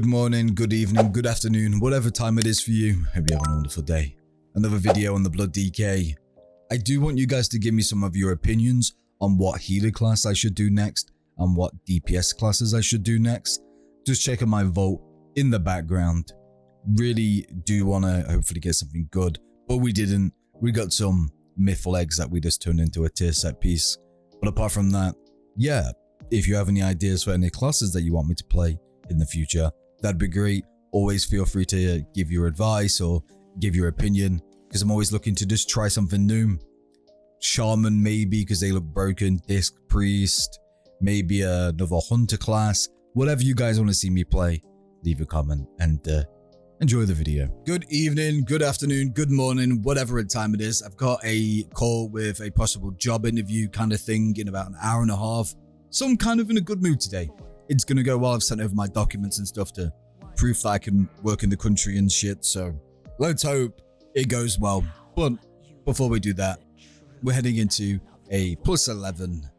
Good morning, good evening, good afternoon, whatever time it is for you. Hope you have a wonderful day. Another video on the Blood DK. I do want you guys to give me some of your opinions on what healer class I should do next and what DPS classes I should do next. Just checking my vote in the background. Really do want to hopefully get something good, but we didn't. We got some myth legs that we just turned into a tier set piece. But apart from that, yeah, if you have any ideas for any classes that you want me to play in the future, that'd be great. Always feel free to give your advice or give your opinion, because I'm always looking to just try something new. Shaman maybe, because they look broken. Disc Priest, maybe another hunter class. Whatever you guys want to see me play, leave a comment and enjoy the video. Good evening, good afternoon, good morning, whatever time it is. I've got a call with a possible job interview kind of thing in about an hour and a half. So I'm kind of in a good mood today. It's going to go well. I've sent over my documents and stuff to prove that I can work in the country and shit. So let's hope it goes well. But before we do that, we're heading into a +11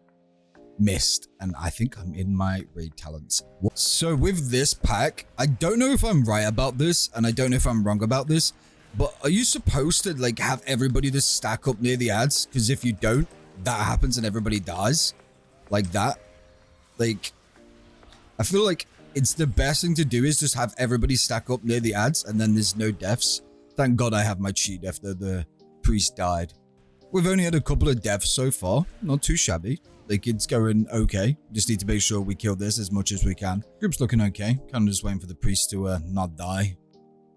mist. And I think I'm in my raid talents. So with this pack, I don't know if I'm right about this and I don't know if I'm wrong about this, but are you supposed to like have everybody just stack up near the ads? Because if you don't, that happens and everybody dies like that. Like, I feel like it's the best thing to do is just have everybody stack up near the ads and then there's no deaths. Thank God I have my cheat after the priest died. We've only had a couple of deaths so far. Not too shabby. Like, it's going okay. Just need to make sure we kill this as much as we can. Group's looking okay. Kind of just waiting for the priest to not die.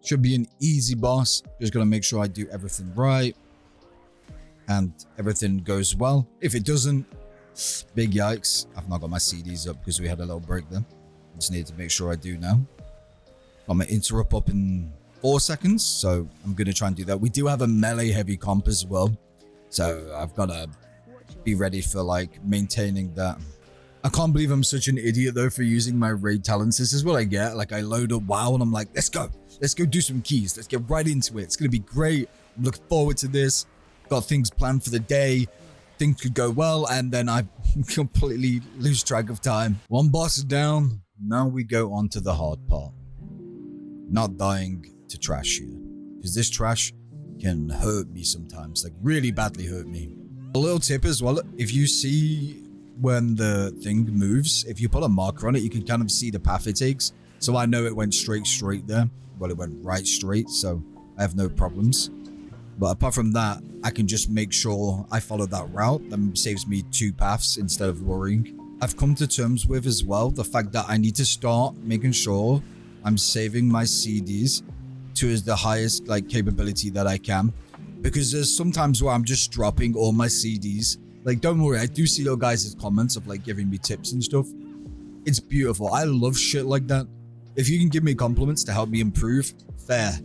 Should be an easy boss. Just gotta make sure I do everything right. And everything goes well. If it doesn't, big yikes. I've not got my CDs up because we had a little break then. Just need to make sure I do now. I'm going to interrupt up in 4 seconds, so I'm going to try and do that. We do have a melee heavy comp as well, so I've got to be ready for like maintaining that. I can't believe I'm such an idiot though for using my raid talents. This is what I get. Like, I load up WoW and I'm like, let's go do some keys. Let's get right into it. It's going to be great. I'm looking forward to this. Got things planned for the day. Things could go well, and then I completely lose track of time. One boss is down. Now we go on to the hard part. Not dying to trash here, because this trash can hurt me sometimes, like really badly hurt me. A little tip as well, if you see when the thing moves, if you put a marker on it, you can kind of see the path it takes. So I know it went straight there. Well, it went right straight, so I have no problems. But apart from that, I can just make sure I follow that route. That saves me 2 paths instead of worrying. I've come to terms with as well the fact that I need to start making sure I'm saving my CDs to the highest like capability that I can. Because there's sometimes where I'm just dropping all my CDs. Like, don't worry, I do see your guys' comments of like giving me tips and stuff. It's beautiful. I love shit like that. If you can give me compliments to help me improve, fair.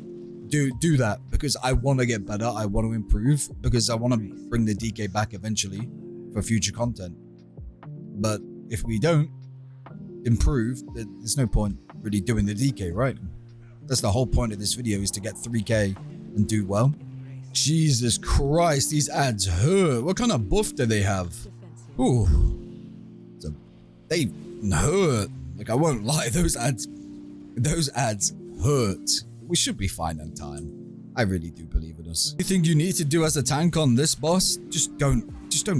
Do that, because I want to get better. I want to improve, because I want to bring the DK back eventually for future content. But if we don't improve, there's no point really doing the DK, right? That's the whole point of this video, is to get 3k and do well. Jesus Christ, these ads hurt. What kind of buff do they have? Ooh, so they hurt. Like, I won't lie, those ads hurt. We should be fine in time. I really do believe in us. You think you need to do as a tank on this boss? Just don't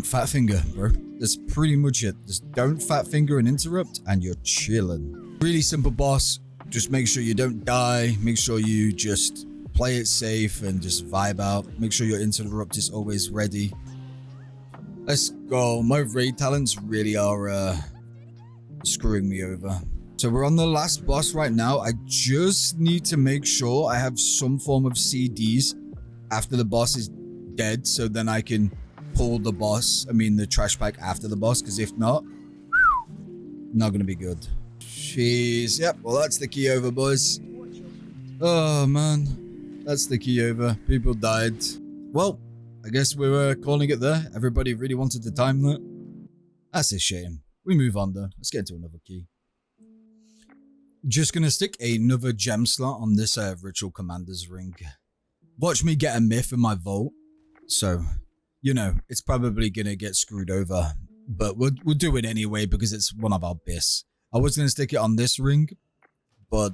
fat finger, bro. That's pretty much it. Just don't fat finger and interrupt, and you're chilling. Really simple boss. Just make sure you don't die. Make sure you just play it safe and just vibe out. Make sure your interrupt is always ready. Let's go. My raid talents really are screwing me over. So we're on the last boss right now. I just need to make sure I have some form of CDs after the boss is dead, so then I can pull the boss, the trash pack after the boss, because if not, not gonna be good. Jeez. Yep, well, that's the key over, boys. Oh man, that's the key over. People died. Well, I guess we're calling it there. Everybody really wanted to time that. That's a shame. We move on though. Let's get into another key. Just gonna stick another gem slot on this ritual commander's ring. Watch me get a myth in my vault, so you know it's probably gonna get screwed over, but we'll do it anyway because it's one of our biss. I was gonna stick it on this ring, but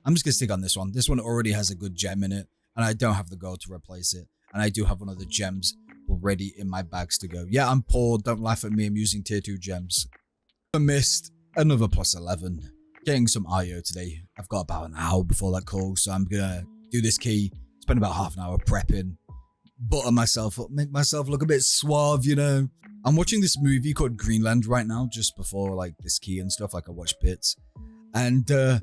I'm just gonna stick on this one. This one already has a good gem in it, and I don't have the gold to replace it. And I do have one of the gems already in my bags to go. Yeah, I'm poor. Don't laugh at me. I'm using tier 2 gems. I missed another plus 11. Getting some IO today. I've got about an hour before that call, so I'm gonna do this key. Spend about half an hour prepping. Butter myself up. Make myself look a bit suave, you know. I'm watching this movie called Greenland right now, just before like this key and stuff. Like I watch bits. And the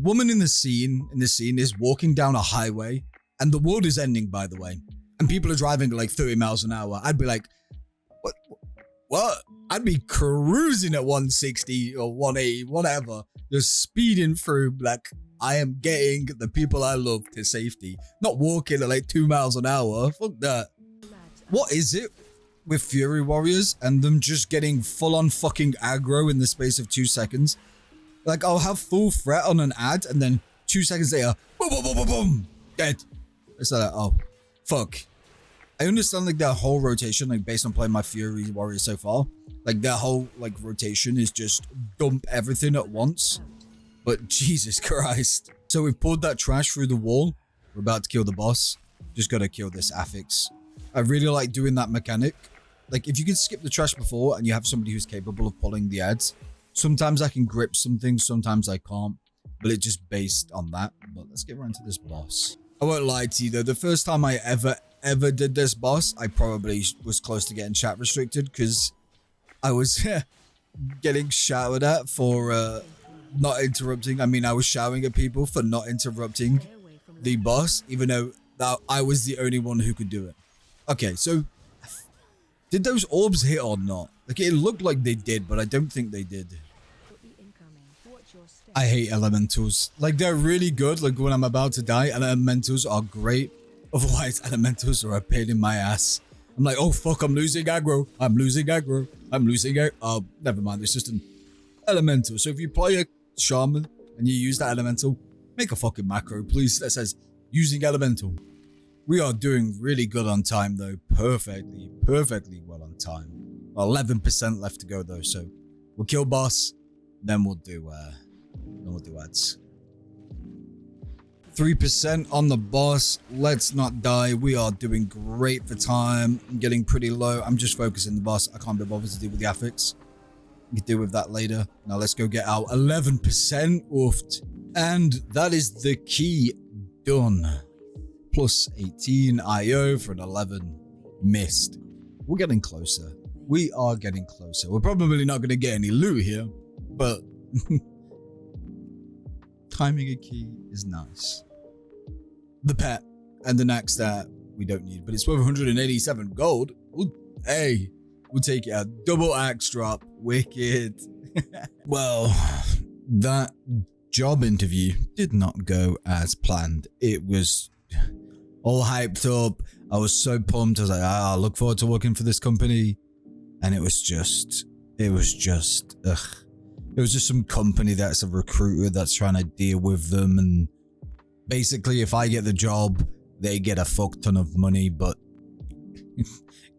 woman in the scene is walking down a highway. And the world is ending, by the way. And people are driving like 30 miles an hour. I'd be like, what? I'd be cruising at 160 or 180, whatever. Just speeding through like I am getting the people I love to safety. Not walking at like 2 miles an hour. Fuck that. What is it with Fury Warriors and them just getting full on fucking aggro in the space of 2 seconds? Like I'll have full threat on an ad and then 2 seconds later, boom, boom, boom, boom, boom, dead. It's like, oh, fuck. I understand like their whole rotation, like based on playing my Fury Warriors so far, like their whole like rotation is just dump everything at once. But Jesus Christ. So we've pulled that trash through the wall. We're about to kill the boss. Just gotta kill this affix. I really like doing that mechanic. Like if you can skip the trash before and you have somebody who's capable of pulling the ads, sometimes I can grip some things, sometimes I can't. But it's just based on that. But let's get right into this boss. I won't lie to you though, the first time I ever did this boss, I probably was close to getting chat restricted because I was getting shouted at for not interrupting. I mean, I was shouting at people for not interrupting the boss, even though that I was the only one who could do it. Okay, so did those orbs hit or not? Like it looked like they did, but I don't think they did. I hate elementals. Like they're really good. Like when I'm about to die, elementals are great. Otherwise, elementals are a pain in my ass. I'm like, oh fuck, I'm losing aggro. I'm losing aggro. I'm losing aggro. Oh, never mind. It's just an elemental. So if you play a shaman and you use that elemental, make a fucking macro, please, that says using elemental. We are doing really good on time though. Perfectly well on time. 11% left to go though. So we'll kill boss. Then we'll do ads. 3% on the boss. Let's not die. We are doing great for time. I'm getting pretty low. I'm just focusing the boss. I can't be bothered to deal with the affix. We can deal with that later. Now let's go get our 11% oofed. And that is the key done. Plus 18 IO for an 11. Missed. We're getting closer. We are getting closer. We're probably not going to get any loot here, but timing a key is nice. The pet and the axe that we don't need, but it's worth 187 gold. Hey, we'll take it. A double axe drop. Wicked. Well, that job interview did not go as planned. It was all hyped up. I was so pumped. I was like, I look forward to working for this company. And it was just, ugh. It was just some company that's a recruiter that's trying to deal with them. And basically, if I get the job, they get a fuck ton of money. But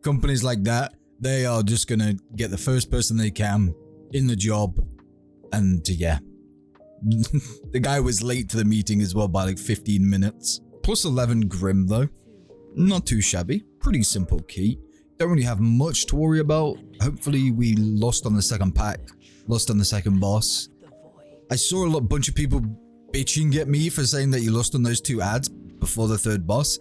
companies like that, they are just going to get the first person they can in the job. And yeah, the guy was late to the meeting as well by like 15 minutes. Plus 11 Grim though. Not too shabby. Pretty simple key. Don't really have much to worry about. Hopefully we lost on the second pack. Lost on the second boss. I saw a bunch of people bitching at me for saying that you lost on those 2 ads before the 3rd boss.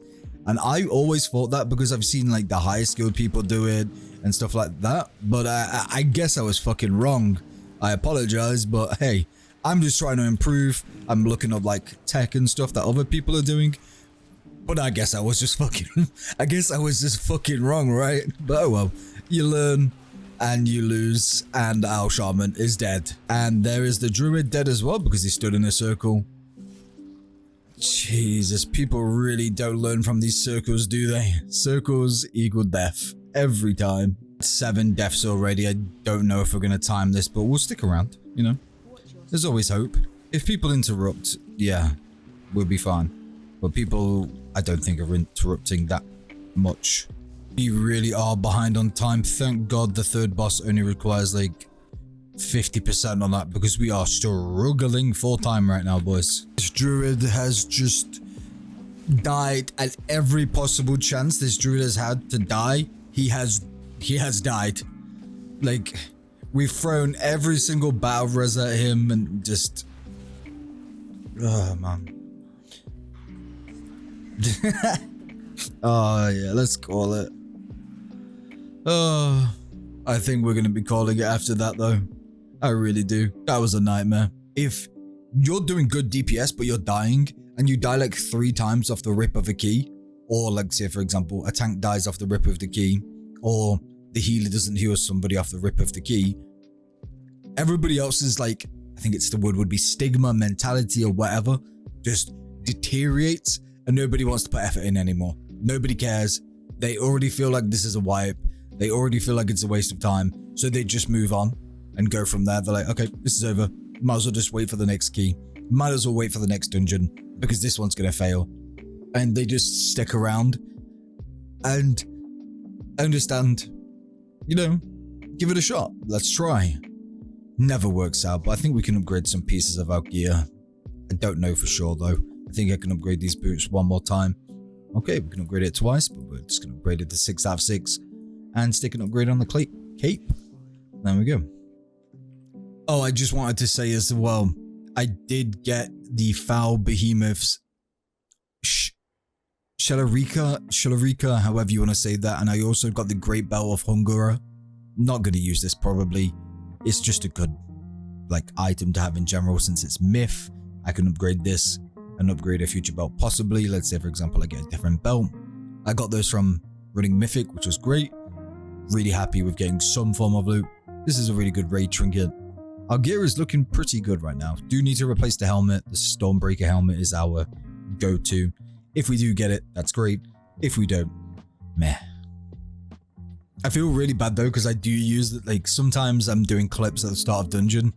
And I always thought that because I've seen like the higher skilled people do it and stuff like that. But I guess I was fucking wrong. I apologize, but hey, I'm just trying to improve. I'm looking up like tech and stuff that other people are doing. But I guess I was just fucking wrong, right? But oh well, you learn and you lose, and our shaman is dead. And there is the druid dead as well because he stood in a circle. Jesus, people really don't learn from these circles, do they? Circles equal death every time. 7 deaths already. I don't know if we're gonna time this, but we'll stick around, you know? There's always hope. If people interrupt, yeah, we'll be fine. But people, I don't think, are interrupting that much. We really are behind on time. Thank God the 3rd boss only requires like 50% on that because we are struggling full time right now, boys. This druid has just died at every possible chance this druid has had to die. He has died. Like, we've thrown every single battle res at him and just, oh man. Oh yeah, let's call it. Oh, I think we're gonna be calling it after that though. I really do. That was a nightmare. If you're doing good DPS but you're dying and you die like 3 times off the rip of a key, or like say for example a tank dies off the rip of the key, or the healer doesn't heal somebody off the rip of the key, everybody else is like, I think it's the word would be stigma mentality or whatever, just deteriorates and nobody wants to put effort in anymore. Nobody cares. They already feel like this is a wipe. They already feel like it's a waste of time. So they just move on and go from there. They're like, okay, this is over. Might as well just wait for the next key. Might as well wait for the next dungeon because this one's going to fail. And they just stick around and understand, you know, give it a shot. Let's try. Never works out, but I think we can upgrade some pieces of our gear. I don't know for sure though. I think I can upgrade these boots one more time. Okay, we can upgrade it twice, but we're just going to upgrade it to 6 out of 6 and stick an upgrade on the cape. There we go. Oh, I just wanted to say as well, I did get the Foul Behemoth's Shalarika, however you want to say that, and I also got the Great Belt of Hungura. Not going to use this probably. It's just a good like item to have in general since it's myth. I can upgrade this and upgrade a future belt possibly. Let's say for example I get a different belt. I got those from running Mythic, which was great. Really happy with getting some form of loot. This is a really good raid trinket. Our gear is looking pretty good right now. Do need to replace the helmet. The Stormbreaker helmet is our go-to. If we do get it, that's great. If we don't, meh. I feel really bad though because I do use it. Like sometimes I'm doing clips at the start of dungeon.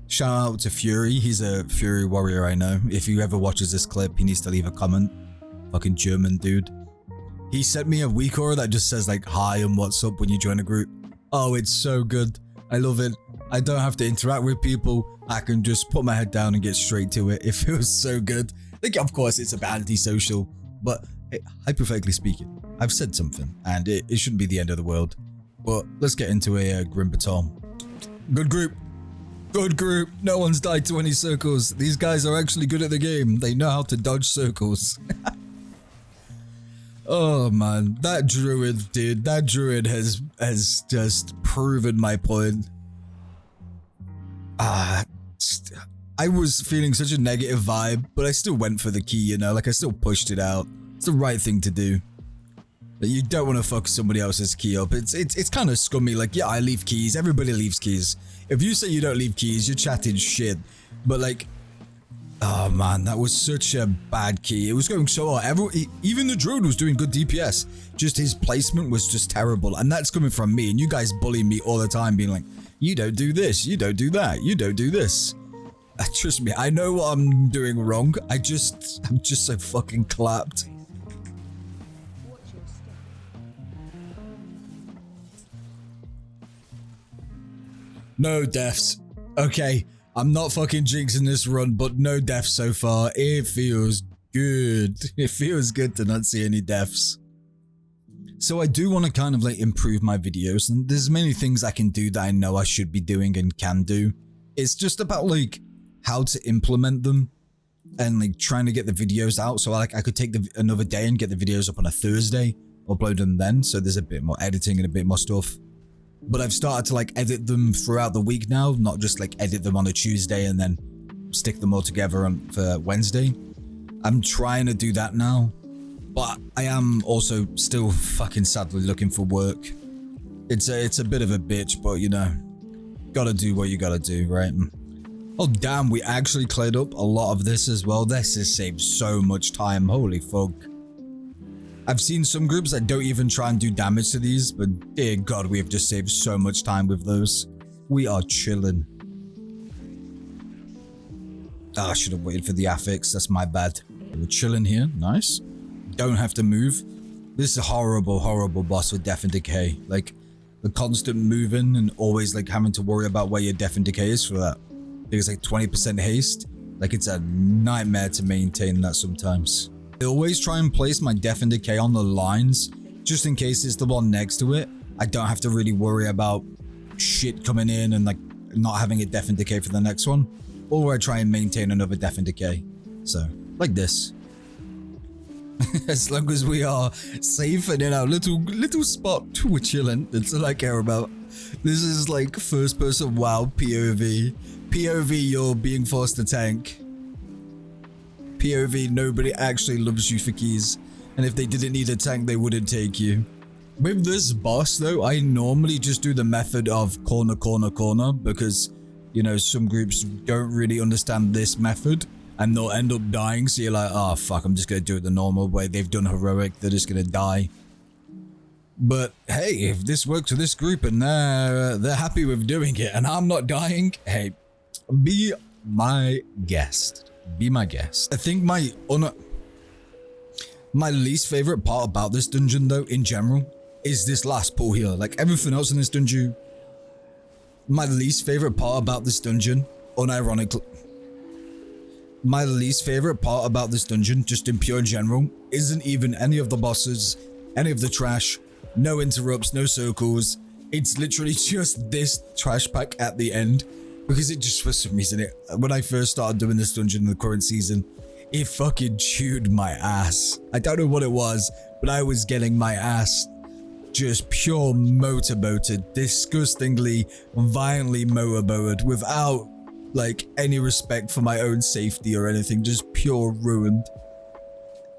Shout out to Fury. He's a Fury warrior I know. If he ever watches this clip, he needs to leave a comment. Fucking German dude. He sent me a weak aura that just says like hi and what's up when you join a group. Oh, it's so good. I love it. I don't have to interact with people. I can just put my head down and get straight to it. It feels so good. Like, of course, it's a bit antisocial, but hypothetically speaking, I've said something and it shouldn't be the end of the world. But let's get into a Grim Batol. Good group. Good group. No one's died to any circles. These guys are actually good at the game. They know how to dodge circles. Oh man, that druid, dude. That druid has just proven my point. I was feeling such a negative vibe, but I still went for the key, you know, like I still pushed it out. It's the right thing to do. But you don't want to fuck somebody else's key up. It's kind of scummy. Like, yeah, I leave keys. Everybody leaves keys. If you say you don't leave keys, you're chatting shit. But like, oh man, that was such a bad key. It was going so hard. Even the druid was doing good DPS. Just his placement was just terrible. And that's coming from me. And you guys bully me all the time being like, you don't do this. You don't do that. You don't do this. Trust me, I know what I'm doing wrong. I'm just so fucking clapped. No deaths. Okay, I'm not fucking jinxing this run, but no deaths so far. It feels good. It feels good to not see any deaths. So I do want to kind of like improve my videos, and there's many things I can do that I know I should be doing and can do. It's just about like how to implement them and like trying to get the videos out. So I could take another day and get the videos up on a Thursday, upload them then. So there's a bit more editing and a bit more stuff. But I've started to like edit them throughout the week now, not just like edit them on a Tuesday and then stick them all together for Wednesday. I'm trying to do that now, but I am also still fucking sadly looking for work. It's a bit of a bitch, but you know, gotta do what you gotta do, right? Oh damn, we actually cleared up a lot of this as well. This has saved so much time, holy fuck. I've seen some groups that don't even try and do damage to these, but dear god, we have just saved so much time with those. We are chilling. Ah, I should have waited for the affix, that's my bad. We're chilling here, nice. Don't have to move. This is a horrible, horrible boss with Death and Decay. Like the constant moving and always like having to worry about where your death and decay is for that. I think it's like 20% haste. Like it's a nightmare to maintain that sometimes. I always try and place my death and decay on the lines, just in case it's the one next to it. I don't have to really worry about shit coming in and like not having a death and decay for the next one. Or I try and maintain another death and decay. So, like this. As long as we are safe and in our little spot, we're chilling. That's all I care about. This is like first person WoW POV. POV, you're being forced to tank. POV, nobody actually loves you for keys. And if they didn't need a tank, they wouldn't take you. With this boss though, I normally just do the method of corner, corner, corner, because, you know, some groups don't really understand this method and they'll end up dying. So you're like, oh fuck, I'm just gonna do it the normal way. They've done heroic, they're just gonna die. But hey, if this works for this group and they're happy with doing it and I'm not dying, hey, be my guest. Be my guest. I think my least favorite part about this dungeon though, in general, is this last pool here. Like everything else in this dungeon, my least favorite part about this dungeon, unironically, my least favorite part about this dungeon, just in pure general, isn't even any of the bosses, any of the trash, no interrupts, no circles. It's literally just this trash pack at the end, because it just, for some reason, when I first started doing this dungeon in the current season, it fucking chewed my ass. I don't know what it was, but I was getting my ass just pure motorboated, disgustingly, violently motorboated, without like any respect for my own safety or anything, just pure ruined.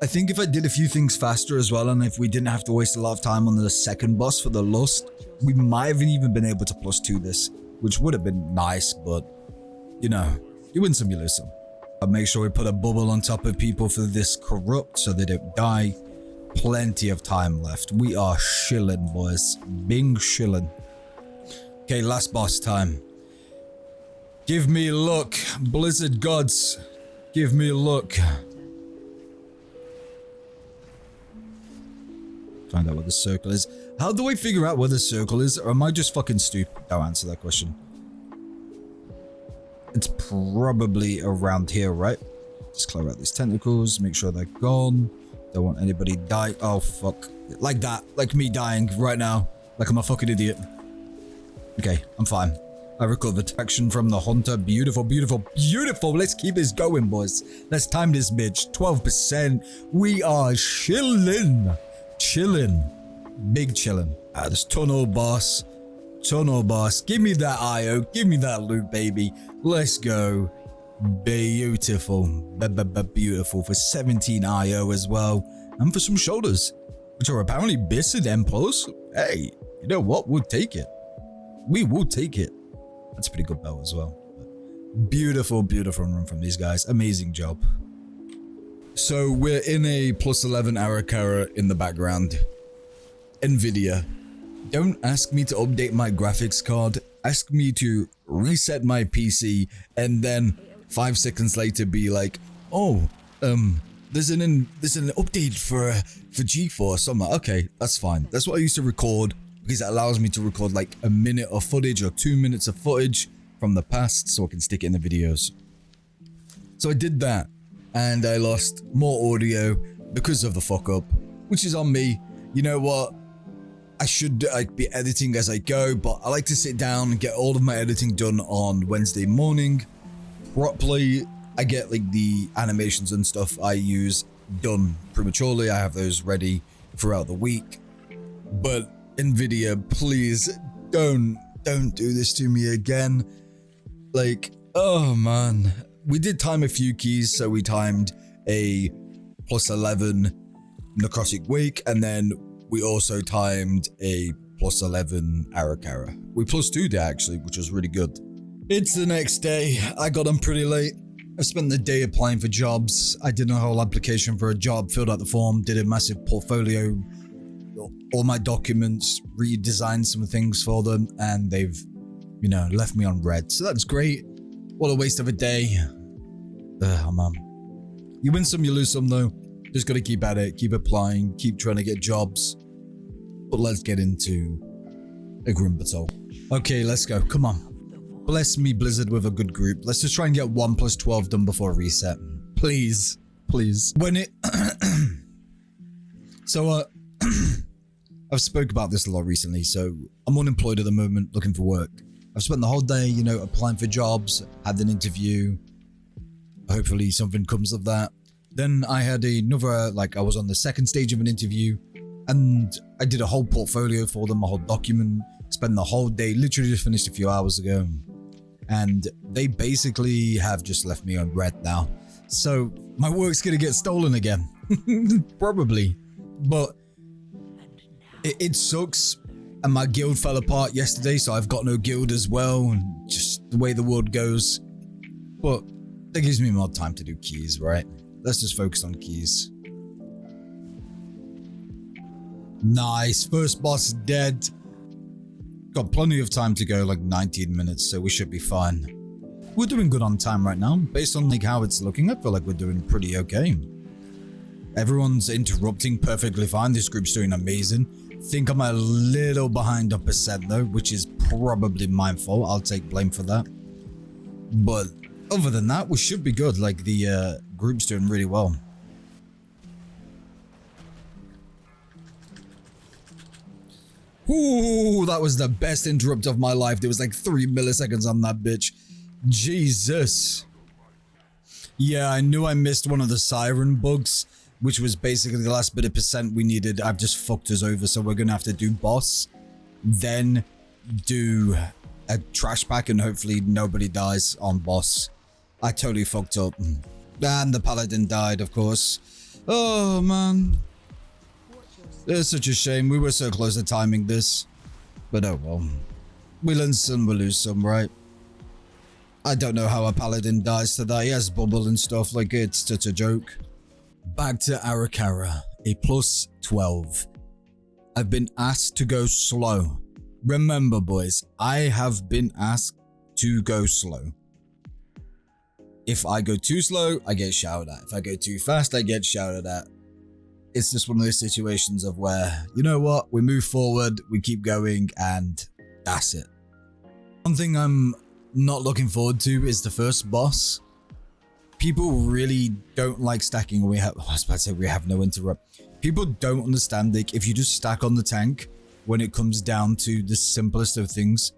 I think if I did a few things faster as well, and if we didn't have to waste a lot of time on the second boss for the Lust, we might have even been able to +2 this, which would have been nice, but you know, you win some, you lose some. I'll make sure we put a bubble on top of people for this corrupt so they don't die. Plenty of time left. We are chilling, boys. Bing chilling. Okay, last boss time. Give me luck, Blizzard gods. Give me luck. Find out what the circle is. How do I figure out where the circle is? Or am I just fucking stupid? Don't answer that question. It's probably around here, right? Just clear out these tentacles, make sure they're gone. Don't want anybody die. Oh, fuck. Like that. Like me dying right now. Like I'm a fucking idiot. Okay, I'm fine. I recovered action from the hunter. Beautiful, beautiful, beautiful. Let's keep this going, boys. Let's time this bitch. 12%. We are chilling. Chilling. Big chilling. This tunnel boss. Tunnel boss. Give me that IO. Give me that loot, baby. Let's go. Beautiful. Beautiful. For 17 IO as well. And for some shoulders, which are apparently Bissed M+. Hey, you know what? We'll take it. We will take it. That's a pretty good belt as well. But beautiful, beautiful run from these guys. Amazing job. So we're in a +11 Ara-Kara in the background. Nvidia. Don't ask me to update my graphics card. Ask me to reset my PC and then 5 seconds later be like, oh, there's an update for GeForce. I'm like, okay, that's fine. That's what I used to record, because it allows me to record like a minute of footage or 2 minutes of footage from the past so I can stick it in the videos. So I did that and I lost more audio because of the fuck up, which is on me. You know what? I should be editing as I go, but I like to sit down and get all of my editing done on Wednesday morning properly. I get like the animations and stuff I use done prematurely. I have those ready throughout the week. But Nvidia, please don't do this to me again. Like, oh man. We did time a few keys, so we timed a +11 Necrotic Wake, and then we also timed a +11 Ara-Kara. We +2'd it actually, which was really good. It's the next day. I got on pretty late. I spent the day applying for jobs. I did a whole application for a job, filled out the form, did a massive portfolio, all my documents, redesigned some things for them, and they've, you know, left me on red. So that's great. What a waste of a day. Oh man. You win some, you lose some though. Just gotta keep at it, keep applying, keep trying to get jobs. But let's get into A grim Batol. Okay, let's go. Come on. Bless me, Blizzard, with a good group. Let's just try and get 1 plus 12 done before reset. Please. Please. When it... So, I've spoke about this a lot recently. So, I'm unemployed at the moment, looking for work. I've spent the whole day, you know, applying for jobs, had an interview. Hopefully something comes of that. Then I had another, like, I was on the second stage of an interview, and I did a whole portfolio for them, a whole document. Spent the whole day, literally just finished a few hours ago. And they basically have just left me on red now. So my work's gonna get stolen again. Probably. But it sucks. And my guild fell apart yesterday, so I've got no guild as well. And just the way the world goes. But that gives me more time to do keys, right? Let's just focus on keys. Nice. First boss dead. Got plenty of time to go, like 19 minutes, so we should be fine. We're doing good on time right now. Based on like how it's looking, I feel like we're doing pretty okay. Everyone's interrupting perfectly fine. This group's doing amazing. Think I'm a little behind on percent though, which is probably my fault. I'll take blame for that. But other than that, we should be good. Like the group's doing really well. Ooh, that was the best interrupt of my life. There was like 3 milliseconds on that bitch. Jesus. Yeah, I knew I missed one of the siren bugs, which was basically the last bit of percent we needed. I've just fucked us over, so we're gonna have to do boss, then do a trash pack, and hopefully nobody dies on boss. I totally fucked up. And the paladin died, of course. Oh, man. It's such a shame. We were so close to timing this. But oh well. We learn some, we lose some, right? I don't know how a paladin dies to that. He has bubble and stuff. Like, it's such a joke. Back to Ara-Kara. A plus 12. I've been asked to go slow. Remember, boys, I have been asked to go slow. If I go too slow, I get shouted at. If I go too fast, I get shouted at. It's just one of those situations of where, you know what, we move forward, we keep going, and that's it. One thing I'm not looking forward to is the first boss. People really don't like stacking. I was about to say we have no interrupt. People don't understand, like, if you just stack on the tank, when it comes down to the simplest of things,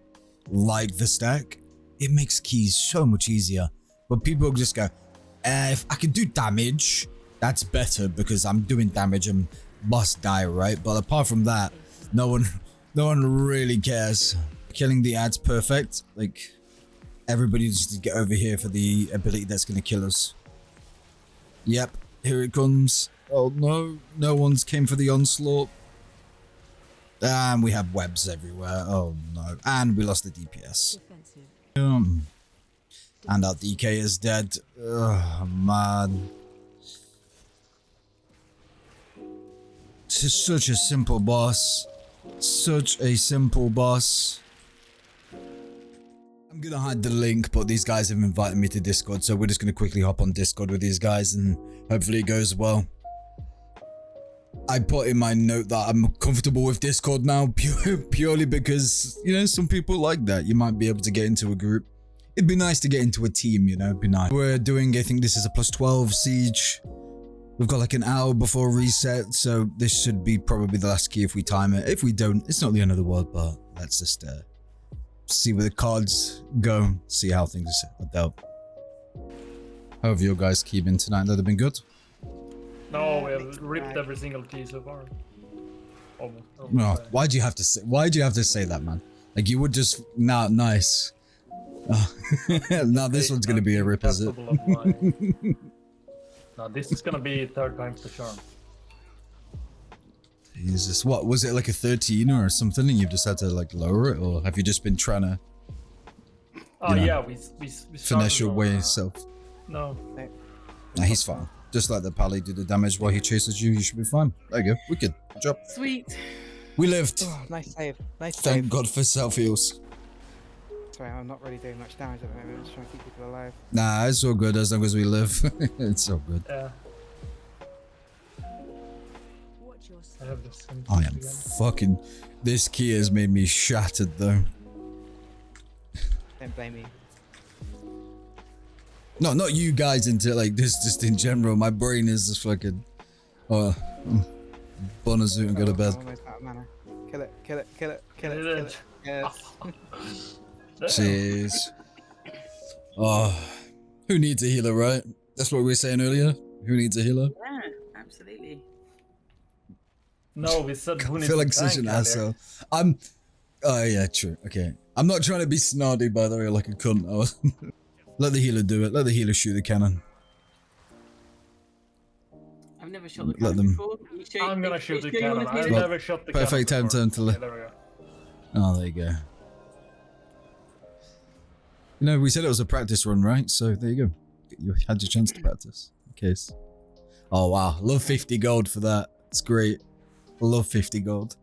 like the stack, it makes keys so much easier. But people just go, if I can do damage, that's better because I'm doing damage and boss die, right? But apart from that, no one really cares. Killing the ad's perfect. Like, everybody just get over here for the ability that's gonna kill us. Yep, here it comes. Oh no, no one's came for the onslaught. And we have webs everywhere. Oh no, and we lost the DPS. And our DK is dead. Oh man. This is such a simple boss. Such a simple boss. I'm gonna hide the link, but these guys have invited me to Discord, so we're just gonna quickly hop on Discord with these guys and hopefully it goes well. I put in my note that I'm comfortable with Discord now purely because, you know, some people like that. You might be able to get into a group. It'd be nice to get into a team, you know, it'd be nice. We're doing, I think this is a plus 12 siege. We've got like an hour before reset, so this should be probably the last key if we time it. If we don't, it's not the end of the world, but let's just see where the cards go, see how things are dealt. How have your guys keeping tonight? That have been good? No, we have ripped every single key so far. Almost. No, why'd you have to say that, man? Like you would just nice. Now this one's gonna be a rip, is it? No, this is gonna be 3rd time's the charm. Jesus, what was it, like a 13 or something, and you've just had to like lower it, or have you just been trying to? Oh yeah, we finesse your way yourself. No. Nah, he's fine. Just like the pally did the damage while he chases you, you should be fine. There you go, wicked. Good job. Sweet. We lived. Oh, nice save. Nice Thank save. God for self heals. Sorry, I'm not really doing much damage at the moment. I'm just trying to keep people alive. Nah, it's all good as long as we live. It's all good. Yeah. Watch your I have the same I thing am again. fucking... This key has made me shattered though. Don't blame me. No, not you guys into like this, just in general. My brain is just fucking... Bon a zoot and go to bed. I'm almost out of mana. Kill it, kill it, kill it, kill it, Did kill it. it. Yes. Damn. Jeez. Oh, who needs a healer, right? That's what we were saying earlier. Who needs a healer? Yeah, absolutely. No, we said who I needs feel a like such tank an earlier. asshole. I'm... Oh yeah, true. Okay. I'm not trying to be snardy, by the way, like a cunt. I was... Let the healer do it. Let the healer shoot the cannon. I've never shot the Let cannon them- before. You sure- I'm gonna you shoot the sure you wanna cannon. do I've this? never shot the Perfect cannon time before. to... Okay, there we go. Oh, there you go. You know, we said it was a practice run, right? So there you go. You had your chance to practice. In case. Oh, wow. Love 50 gold for that. It's great. Love 50 gold.